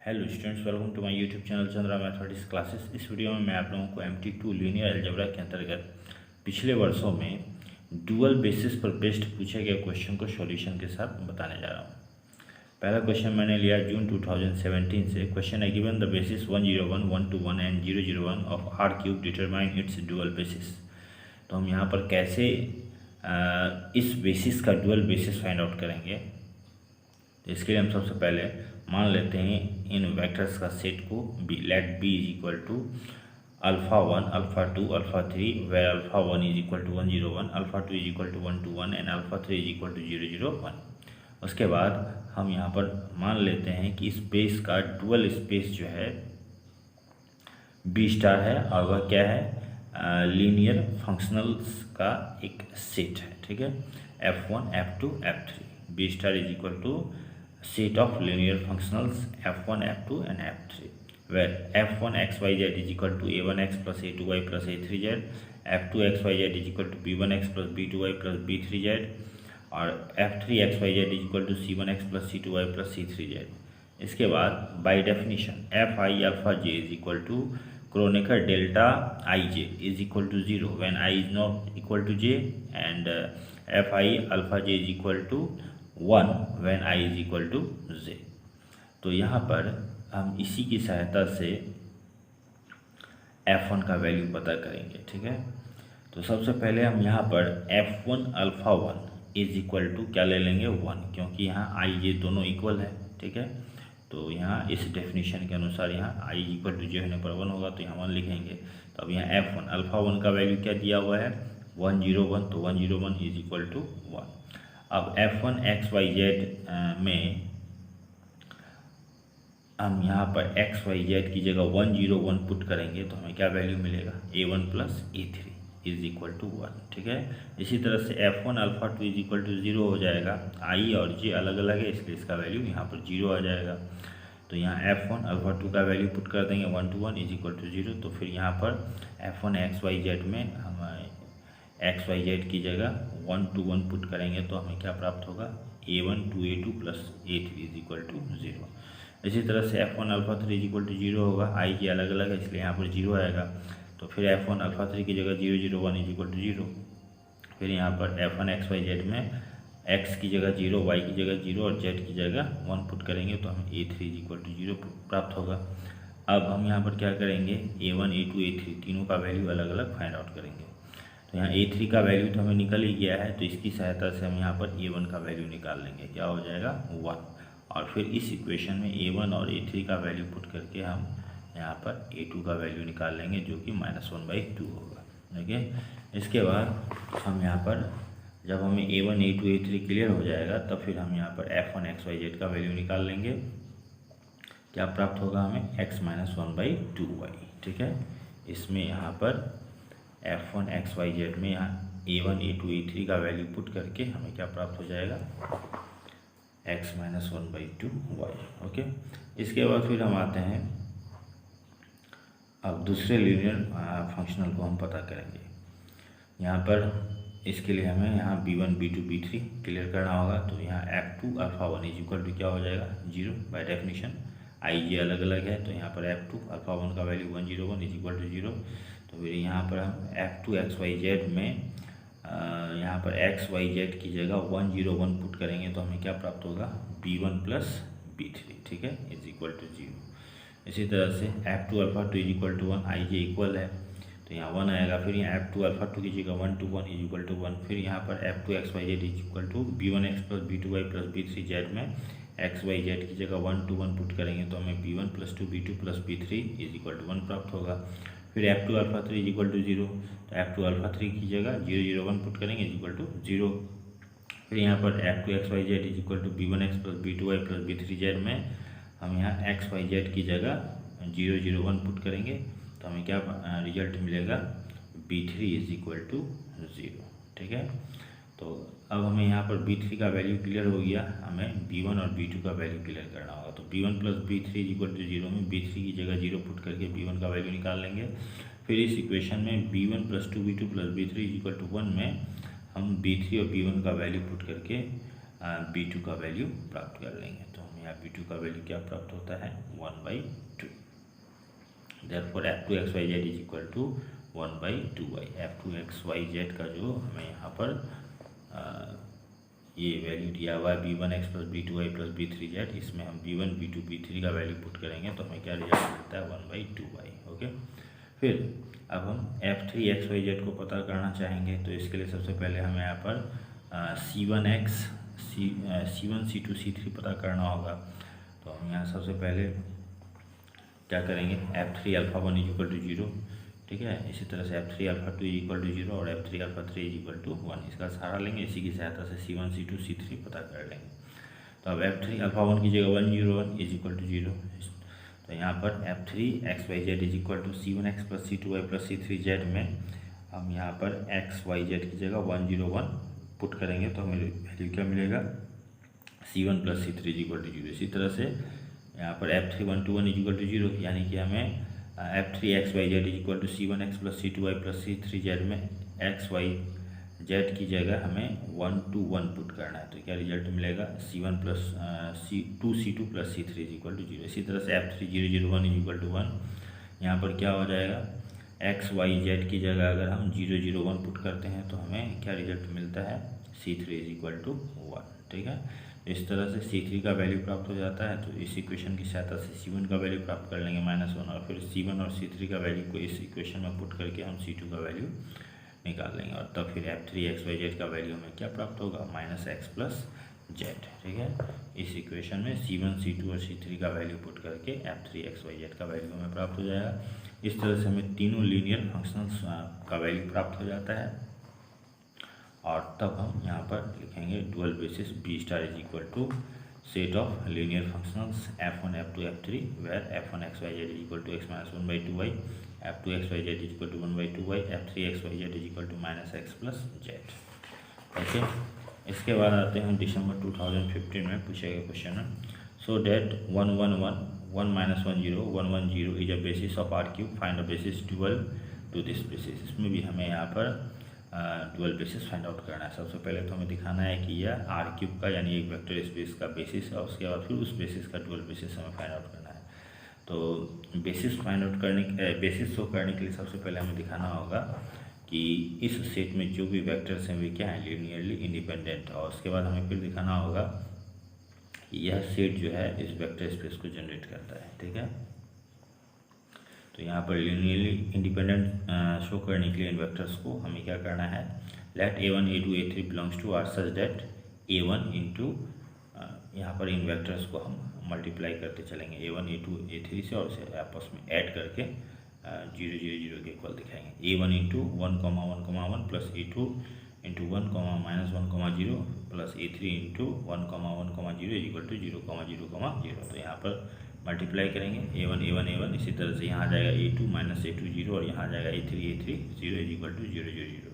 Hello students, welcome to my YouTube channel Chandra mathematics classes. इस video में मैं आप लोगों को MT2 लीनियर अलजेब्रा के अंतर्गत पिछले वर्षों में डुअल बेसिस पर बेस्ड पूछे गए क्वेश्चन को सॉल्यूशन के साथ बताने जा रहा हूँ। पहला क्वेश्चन मैंने लिया जून 2017 से। क्वेश्चन है given the basis 101, 121 and 001 of R cube determine its dual basis. तो हम यहाँ पर कैसे इस बेसिस का डुअल बेसिस फाइंड आउट करेंगे। तो इसके लिए हम सबसे पहले मान लेते हैं इन वेक्टर्स का सेट को B. Let B is equal to alpha 1, alpha 2, alpha 3, where alpha 1 is equal to 101, alpha 2 is equal to 121 and alpha 3 is equal to 001। उसके बाद हम यहाँ पर मान लेते हैं कि स्पेस का डुअल स्पेस जो है बी स्टार है और वह क्या है, लीनियर फंक्शनल्स का एक सेट है। ठीक है, F1, F2, F3। B star is equal to set of linear functionals f1, f2 and f3, where f1 xyz is equal to a1x plus a2y plus a3z, f2 xyz is equal to b1x plus b2y plus b3z और f3 xyz is equal to c1x plus c2y plus c3z। इसके बाद by definition f I alpha j is equal to Kronecker delta ij is equal to 0 when I is not equal to j and f I alpha j is equal to 1 when I is equal to j। तो यहाँ पर हम इसी की सहायता से f1 का value पता करेंगे। ठीक है, तो सबसे पहले हम यहाँ पर f1 alpha 1 is equal to क्या ले लेंगे 1, क्योंकि यहाँ i j दोनों इक्वल है। ठीक है, तो यहाँ इस डेफिनेशन के अनुसार यहाँ i इक्वल टू j होने पर 1 होगा, तो यहाँ 1 लिखेंगे। तो अब यहाँ f1 अल्फ़ा 1 का वैल्यू क्या दिया हुआ है 101, तो 101 इज इक्वल टू 1। अब f1 xyz में हम यहाँ पर xyz की जगह 101 पुट करेंगे तो हमें क्या वैल्यू मिलेगा a1 plus a3 is equal to 1। ठीक है, इसी तरह से f1 alpha 2 is equal to 0 हो जाएगा। i और j अलग अलग है इसलिए इसका वैल्यू यहाँ पर 0 आ जाएगा। तो यहाँ f1 अल्फ़ा 2 का वैल्यू पुट कर देंगे 1 to 1 इज इक्वल टू 0। तो फिर यहाँ पर f1 xyz में हम xyz की जगह 1 to 1 पुट करेंगे तो हमें क्या प्राप्त होगा a1 to a2 plus a3 is equal to 0। इसी तरह से f1 alpha 3 is equal to 0 होगा। i j अलग अलग है इसलिए यहाँ पर 0 आएगा। तो फिर f1 अल्फ़ा 3 की जगह 001 इज इक्वल टू 0। फिर यहाँ पर f1 xyz में x की जगह 0, y की जगह 0 और z की जगह 1 पुट करेंगे तो हमें a3 इज इक्वल टू 0 प्राप्त होगा। अब हम यहाँ पर क्या करेंगे a1, a2, a3 तीनों का वैल्यू अलग अलग फाइंड आउट करेंगे। तो यहाँ a3 का वैल्यू तो हमें निकल ही गया है, तो इसकी सहायता से हम यहाँ पर a1 का वैल्यू निकाल लेंगे। क्या हो जाएगा 1। और फिर इस इक्वेशन में a1 और a3 का वैल्यू पुट करके हम यहाँ पर a2 का वैल्यू निकाल लेंगे जो कि -1/2 होगा। ठीक है, इसके बाद हम यहाँ पर जब हमें a1, a2, a3 क्लियर हो जाएगा तब फिर हम यहाँ पर f1 xyz का वैल्यू निकाल लेंगे। क्या प्राप्त होगा हमें x-1/2y। ठीक है, इसमें यहाँ पर f1 xyz में यहाँ a1, a2, a3 का वैल्यू पुट करके हमें क्या प्राप्त हो जाएगा x-1/2y। ओके, इसके बाद फिर हम आते हैं अब दूसरे लीनियर फंक्शनल को हम पता करेंगे। यहाँ पर इसके लिए हमें यहाँ b1, b2, b3 क्लियर करना होगा। तो यहाँ f2 alpha 1 is equal to क्या हो जाएगा 0 बाय डेफिनेशन। i j अलग अलग है तो यहाँ पर f2 अल्फ़ा 1 का वैल्यू 101 इज इक्वल टू 0। तो फिर यहाँ पर हम f2 xyz में यहाँ पर xyz की जगह 101 पुट करेंगे तो हमें क्या प्राप्त होगा b1 प्लस b3। ठीक है, इज इक्वल टू 0। इसी तरह से f2 alpha 2 is equal to 1, i j equal है तो यहाँ 1 आएगा। फिर यहाँ f2 अल्फ़ा 2 की जगह 1 to 1 इज इक्वल टू 1। फिर यहाँ पर f2 xyz is equal to b1x plus b2y plus b3z में xyz की जगह 1 to 1 पुट करेंगे तो हमें b1 plus 2 b2 plus b3 is equal to 1 प्राप्त होगा। फिर f2 alpha 3 is equal to 0, तो f2 अल्फ़ा 3 की जगह 001 पुट करेंगे इज इक्वल टू 0। फिर यहाँ पर f2 xyz is equal to b1x plus b2y plus b3z में हम यहाँ xyz की जगह 001 पुट करेंगे तो हमें क्या रिजल्ट मिलेगा b3 इज इक्वल टू 0। ठीक है, तो अब हमें यहाँ पर b3 का वैल्यू क्लियर हो गया, हमें b1 और b2 का वैल्यू क्लियर करना होगा। तो b1 plus b3 is equal to 0 में b3 की जगह 0 पुट करके b1 का वैल्यू निकाल लेंगे। फिर इस इक्वेशन में b1 plus 2b2 plus b3 is equal to 1 में हम b3 और b1 का वैल्यू पुट करके b2 का वैल्यू प्राप्त कर लेंगे। तो हम यहाँ V2 का वैल्यू क्या प्राप्त होता है 1/2। Therefore F2xyz is equal to 1/2y। F2xyz का जो हमें यहाँ पर ये वैल्यू दिया हुआ है b1x plus b2y plus b3z, इसमें हम b1 b2 b3 का वैल्यू पुट करेंगे तो हमें क्या रिजल्ट मिलता है 1/2y। ओके, फिर अब हम F3xyz को पता करना चाहेंगे तो इसके लिए सबसे पहले हमें यहाँ पर C1x C1 C2 C3 पता करना होगा। तो हम यहाँ सबसे पहले क्या करेंगे F3 alpha 1 is equal to 0, ठीक है। इसी तरह से F3 alpha 2 is equal to 0 और F3 alpha 3 is equal to 1, इसका सहारा लेंगे। इसी की सहायता से C1 C2 C3 पता कर लेंगे। तो अब F3 अल्फा 1 की जगह 1 0 1 इज इक्वल टू 0, तो यहाँ पर F3xyz is equal to C1x plus C2y plus C3z में हम यहाँ पर xyz की जगह 1 0 1 पुट करेंगे तो हमें वैल्यू क्या मिलेगा C1 plus C3 is equal to 0। इसी तरह से यहाँ पर F3 1 2 1 इज इक्वल टू 0, यानी कि हमें F3xyz is equal to C1x plus C2y plus C3z में xyz की जगह हमें 1 2 1 पुट करना है। तो क्या रिजल्ट मिलेगा C1 plus C2 plus C3 is equal to 0। इसी तरह से F3 0 0 1 इज इक्वल टू 1, यहाँ पर क्या हो जाएगा xyz की जगह अगर हम 0 0 1 पुट करते हैं तो हमें क्या रिजल्ट मिलता है C3 इज इक्वल टू 1, ठीक है। इस तरह से C3 का वैल्यू प्राप्त हो जाता है। तो इस इक्वेशन की सहायता से C1 का वैल्यू प्राप्त कर लेंगे -1, और फिर C1 और C3 का वैल्यू को इस इक्वेशन में पुट करके हम C2 का वैल्यू निकाल लेंगे, और तब फिर F3xyz का वैल्यू हमें क्या प्राप्त होगा -x प्लस z, ठीक है। इस इक्वेशन में C1 C2 और C3 का वैल्यू पुट करके F3xyz का वैल्यू हमें प्राप्त हो जाएगा। इस तरह से हमें तीनों लीनियर फंक्शंस का वैल्यू प्राप्त हो जाता है, और तब हम यहाँ पर लिखेंगे dual basis B star is equal to set of linear functions F1 F2 F3 where F1xyz is equal to x minus 1/2y, F2xyz is equal to 1/2y, F3xyz is equal to -x plus z। Okay, इसके बाद आते हैं दिसंबर 2015 में पूछे गए question में। So that 1 1 1 1 -1 0 1 1 0 is a basis of R3, find a basis dual to this basis. इसमें भी हमें यहाँ पर डुअल बेसिस फाइंड आउट करना है। सबसे पहले तो हमें दिखाना है कि यह R3 का यानी एक वेक्टर स्पेस का बेसिस है, उसके बाद फिर उस बेसिस का डुअल बेसिस हमें फाइंड आउट करना है। तो basis find out basis show करने के लिए सबसे पहले हमें दिखाना होगा कि इस सेट में जो भी वेक्टर्स हैं वे क्या हैं लीनियरली इंडिपेंडेंट, और उसके बाद हमें फिर दिखाना होगा कि यह सेट जो है इस वेक्टर स्पेस को जनरेट करता है, ठीक है। तो यहाँ पर लीनियरली इंडिपेंडेंट शो करने के लिए इन वेक्टर्स को हमें क्या करना है, let A1 A2 A3 belongs to R such that A1 into यहाँ पर इन वेक्टर्स को हम मल्टीप्लाई करते चलेंगे A1 A2 A3 से, और उसे आपस में ऐड करके 0 0 0 के इक्वल दिखाएंगे। A1 into 1 1 1 plus A2 into 1 -1 0 plus A3 into 1 1 0 is equal to 0 0 0। तो यहाँ पर मल्टीप्लाई करेंगे A1 A1 A1, इसी तरह से यहाँ आ जाएगा A2 -A2 0, और यहाँ आ जाएगा A3 A3 0 is equal to 0 0 0।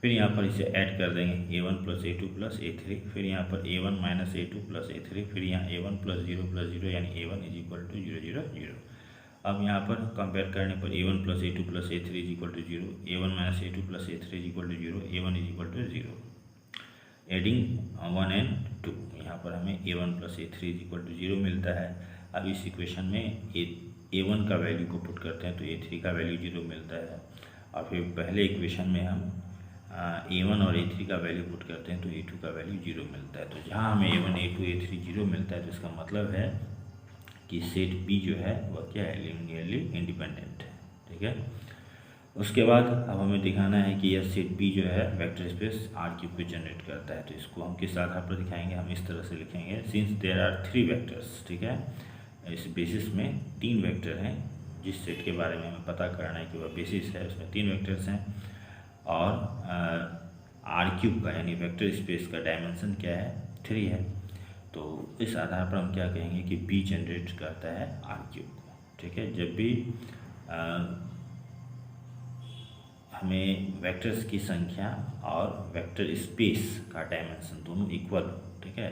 फिर यहाँ पर इसे ऐड कर देंगे A1 plus A2 plus A3, फिर यहाँ पर A1 -A2 प्लस A3, फिर यहाँ A1 प्लस 0 यानी A1 इज इक्वल टू 0 0 0। अब यहाँ पर कंपेयर करने पर A1 plus A2 plus A3 is equal to 0, A1 -A2 plus A3 is equal to 0, A1 is equal to 0। Adding 1 and 2, यहाँ पर हमें A1 plus A3 is equal to 0 मिलता है। अब इस इक्वेशन में A1 का वैल्यू को पुट करते हैं तो A3 का वैल्यू 0 मिलता है, और फिर पहले इक्वेशन में हम A1 और A3 का वैल्यू पुट करते हैं तो A2 का वैल्यू 0 मिलता है। तो जहाँ हमें A1 A2 A3 0 मिलता है तो इसका मतलब है कि सेट B जो है वह क्या है लीनियरली इंडिपेंडेंट है, ठीक है। उसके बाद अब हमें दिखाना है कि यह सेट B जो है वेक्टर स्पेस R3 को जनरेट करता है। तो इसको हम किस आधार पर दिखाएंगे, हम इस तरह से लिखेंगे, सिंस देयर आर 3 वेक्टर्स, ठीक है। इस बेसिस में 3 वेक्टर हैं, जिस सेट के बारे में हमें पता करना है कि वह बेसिस है उसमें 3 वेक्टर्स हैं, और R3 का यानी वेक्टर स्पेस का डायमेंशन क्या है 3 है। तो इस आधार पर हम क्या कहेंगे कि B जनरेट करता है R3 को, ठीक है। जब भी हमें वेक्टर्स की संख्या और वेक्टर स्पेस का डायमेंशन दोनों इक्वल हो, ठीक है,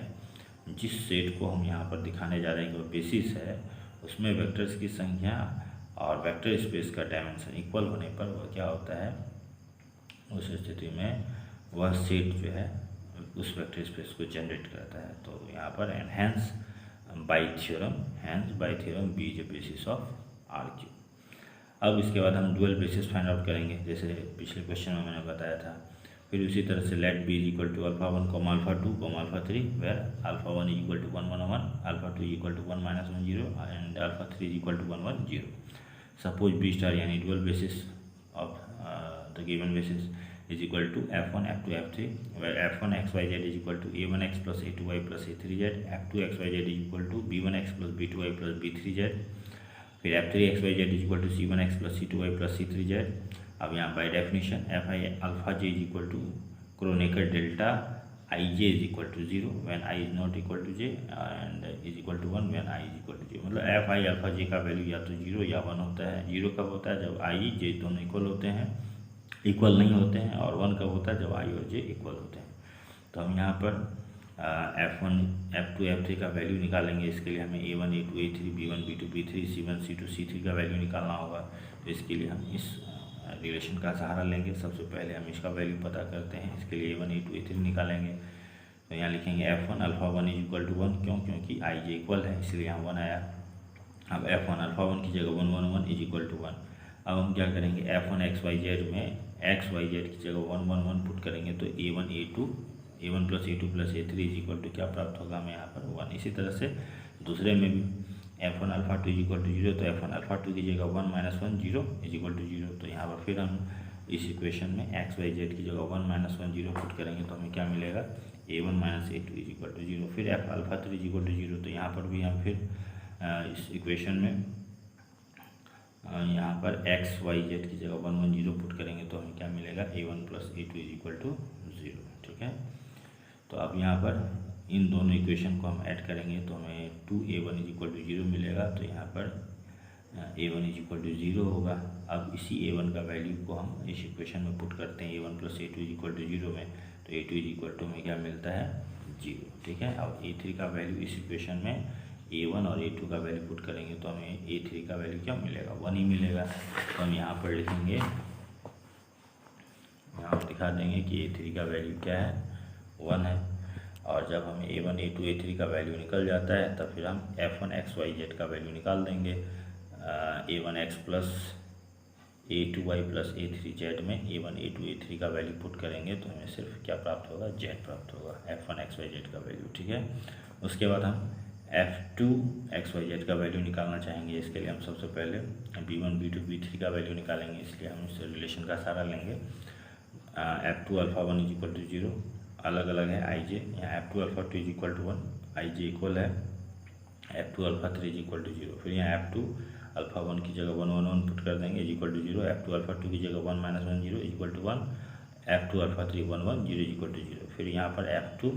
जिस सेट को हम यहाँ पर दिखाने जा रहे हैं कि वो बेसिस है उसमें वेक्टर्स की संख्या और वेक्टर स्पेस का डायमेंशन इक्वल होने पर वह क्या होता है, उस स्थिति में वह सेट जो है उस वेक्टर स्पेस को जनरेट करता है। तो यहाँ पर and hence by theorem, hence by theorem B is a basis of R cube. अब इसके बाद हम डुअल बेसिस फाइंड आउट करेंगे, जैसे पिछले क्वेश्चन में मैंने बताया था। फिर उसी तरह से let B is equal to alpha 1 comma alpha 2 comma alpha 3 where alpha 1 is equal to 1 1 1, alpha 2 is equal to 1 minus 1 0 and alpha 3 is equal to 1 1 0। Suppose B star यानी dual basis of the given basis is equal to f1 f2 f3 where f1 xyz is equal to a1x plus a2y plus a3z, f2 xyz is equal to b1x plus b2y plus b3z, फिर f3 xyz is equal to c1x plus c2y plus c3z। अब यहाँ by definition F I alpha j is equal to chronicle delta I j is equal to 0 when i is not equal to j and is equal to 1 when i is equal to j। मतलब F I alpha j का value या तो 0 या 1 होता है। 0 कब होता है? जब i j दोनों इक्वल होते हैं, इक्वल नहीं होते हैं, और 1 कब होता है? जब i और j इक्वल होते हैं। तो हम यहाँ पर f1 f2 f3 का वैल्यू निकालेंगे। इसके लिए हमें a1 a2 a3 b1 b2 b3 c1 c2 c3 का वैल्यू निकालना होगा। तो इसके लिए हम इस रिलेशन का सहारा लेंगे। सबसे पहले हम इसका वैल्यू पता करते हैं। इसके लिए a1 a2 a3 निकालेंगे। तो यहाँ लिखेंगे f1 alpha 1 is equal to 1, क्यों? क्योंकि i j इक्वल है, इसलिए यहाँ 1 आया। अब f1 अल्फा 1 की जगह 1 1 1 इज इक्वल टू 1। अब हम क्या करेंगे? f1 xyz में xyz की जगह 1 1 1 पुट करेंगे तो a1 a2 a1 plus a2 plus a3 is equal to क्या प्राप्त होगा हमें? यहाँ पर 1। इसी तरह से दूसरे में भी f1 alpha 2 is equal to 0, तो f1 अल्फा 2 की जगह 1 माइनस 1 0 इज इक्वल टू 0। तो यहाँ पर फिर हम इस इक्वेशन में xyz की जगह 1 माइनस 1 0 पुट करेंगे तो हमें क्या मिलेगा? a1 minus a2 is equal to 0। फिर f alpha 3 is equal to 0, तो यहाँ पर भी हम फिर इस इक्वेशन में यहाँ पर एक्स वाई जेड की जगह 1 1 0 पुट करेंगे तो हमें क्या मिलेगा? a1 plus a2 is equal to 0। ठीक है, तो अब यहाँ पर इन दोनों इक्वेशन को हम ऐड करेंगे तो हमें 2a1 इज इक्वल टू 0 मिलेगा। तो यहाँ पर a1 इज इक्वल टू 0 होगा। अब इसी a1 का वैल्यू को हम इस इक्वेशन में पुट करते हैं a1 plus a2 is equal to 0 में, तो a2 इज इक्वल टू हमें क्या मिलता है? 0। ठीक है, अब a3 का वैल्यू इस इक्वेशन में a1 और a2 का वैल्यू पुट करेंगे तो हमें a3 का वैल्यू क्या मिलेगा? 1 ही मिलेगा। तो हम यहाँ पर लिखेंगे, यहाँ पर दिखा देंगे कि a3 का वैल्यू क्या है? 1 है। और जब हमें a1 a2 a3 का वैल्यू निकल जाता है तब फिर हम f1 xyz का वैल्यू निकाल देंगे। a1x plus a2y plus a3z में a1 a2 a3 का वैल्यू पुट करेंगे तो हमें सिर्फ क्या प्राप्त होगा? z प्राप्त होगा, f1 xyz का वैल्यू। ठीक है, उसके बाद हम f2 xyz का वैल्यू निकालना चाहेंगे। इसके लिए हम सबसे पहले b1 b2 b3 का वैल्यू निकालेंगे। इसलिए हम इस रिलेशन का सहारा लेंगे। f2 alpha 1 is equal to 0, अलग अलग है i j। यहाँ f2 alpha 2 is equal to 1, i j equal है f2 alpha 3 is equal to 0। फिर यहाँ f2 अल्फा 1 की जगह 1 1 1 पुट कर देंगे is equal to 0, f2 alpha 2 की जगह 1 minus 1 0 is equal to 1, f2 alpha 3 1 1 0 is equal to 0। फिर यहाँ पर f2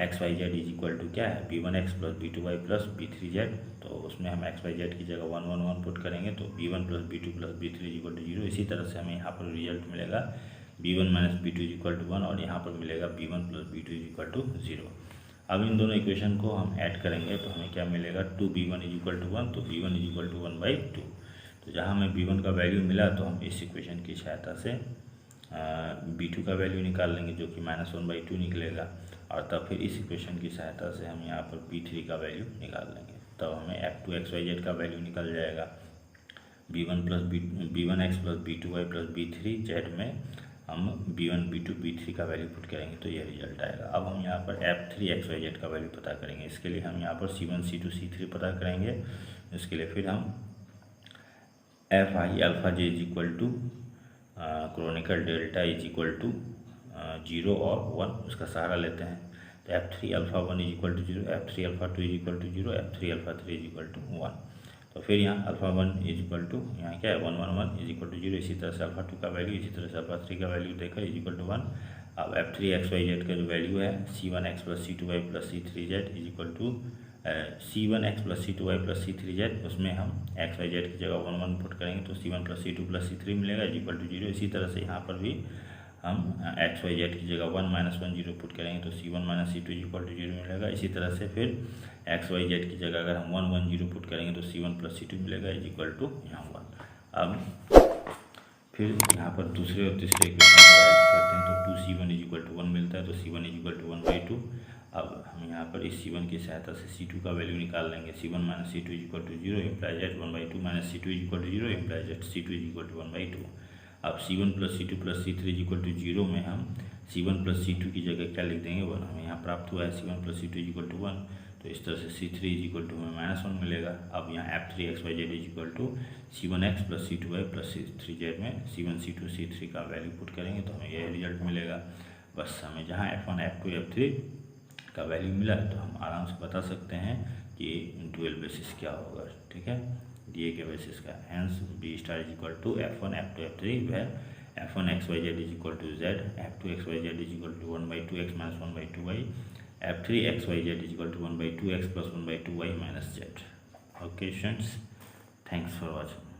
xyz is equal to क्या है? b1x plus b2y plus b3z। तो उसमें हम xyz की जगह 1 1 1 पुट करेंगे तो b1 plus b2 plus b3 is equal to 0। इसी तरह से हमें यहाँ पर रिजल्ट मिलेगा b1 minus b2 is equal to 1 और यहाँ पर मिलेगा b1 plus b2 is equal to 0। अब इन दोनों इक्वेशन को हम ऐड करेंगे तो हमें क्या मिलेगा? 2b1 इज इक्वल टू 1, तो b1 इज इक्वल टू 1/2। तो जहाँ हमें b1 का वैल्यू मिला तो हम इस इक्वेशन की सहायता से b2 का वैल्यू निकाल लेंगे जो कि -1/2 निकलेगा, और तब फिर इस इक्वेशन की सहायता से हम यहाँ पर b3 का वैल्यू निकाल लेंगे। तब हमें f2 xyz का वैल्यू निकल जाएगा। b1x plus b2y plus b3z में हम b1 b2 b3 का वैल्यू पुट करेंगे तो ये रिजल्ट आएगा। अब हम यहाँ पर f3 xyz का वैल्यू पता करेंगे। इसके लिए हम यहाँ पर c1 c2 c3 पता करेंगे। इसके लिए फिर हम f i alpha j is equal to kronecker delta is equal to 0 और 1 उसका सहारा लेते हैं। तो f3 alpha 1 is equal to 0, f3 alpha 2 is equal to 0, f3 alpha 3 is equal to 1। तो फिर यहाँ अल्फा 1 इज इक्वल टू यहाँ क्या है? 1 1 1 इज इक्वल टू 0। इसी तरह से अल्फा 2 का वैल्यू, इसी तरह से अल्फा 3 का वैल्यू देकर इज इक्वल टू 1। अब f3 xyz का जो वैल्यू है c1x plus c2y plus c3z is equal to c1x plus c2y plus c3z, उसमें हम xyz की जगह 1 1 पुट करेंगे तो c1 plus c2 plus c3 मिलेगा इज इक्वल टू 0। इसी तरह से यहाँ पर भी हम xyz की जगह 1 माइनस 1 0 पुट करेंगे तो c1 minus c2 is equal to 0 मिलेगा। इसी तरह से फिर xyz की जगह अगर हम 1 1 0 पुट करेंगे तो c1 प्लस c2 मिलेगा इज इक्वल टू यहाँ 1। अब फिर यहाँ पर दूसरे और तीसरे इक्वेशन को ऐड करते हैं तो 2c1 इज इक्वल टू 1 मिलता है, तो c1 इज इक्वल टू 1/2। अब हम यहाँ पर इस C1 की सहायता से C2 का वैल्यू निकाल लेंगे। C1 minus C2 is equal to 0 implies that 1/2 minus C2 is equal to 0 implies that C2 is equal to 1/2। अब C1 plus C2 plus C3 is equal to 0 में हम C1 प्लस C2 की जगह क्या लिख देंगे 1। हमें यहाँ प्राप्त हुआ है C1 plus C2 is equal to 1, तो इस तरह से C3 इज इक्वल टू हमें -1 मिलेगा। अब यहाँ F3xyz is equal to C1x plus C2y plus C3z में C1 C2 C3 का वैल्यू पुट करेंगे तो हमें यह रिजल्ट मिलेगा। बस हमें जहाँ F1 F2 F3 का वैल्यू मिला है तो हम आराम से बता सकते हैं कि डुअल बेसिस क्या होगा। ठीक है, दिए के बेसिस का hence B star is equal to F1 F2 F3 where F1 XYZ is equal to Z, F2 XYZ is equal to 1/2x minus 1/2y, F3 XYZ is equal to 1/2x plus 1/2y minus Z। Okay students, thanks for watching.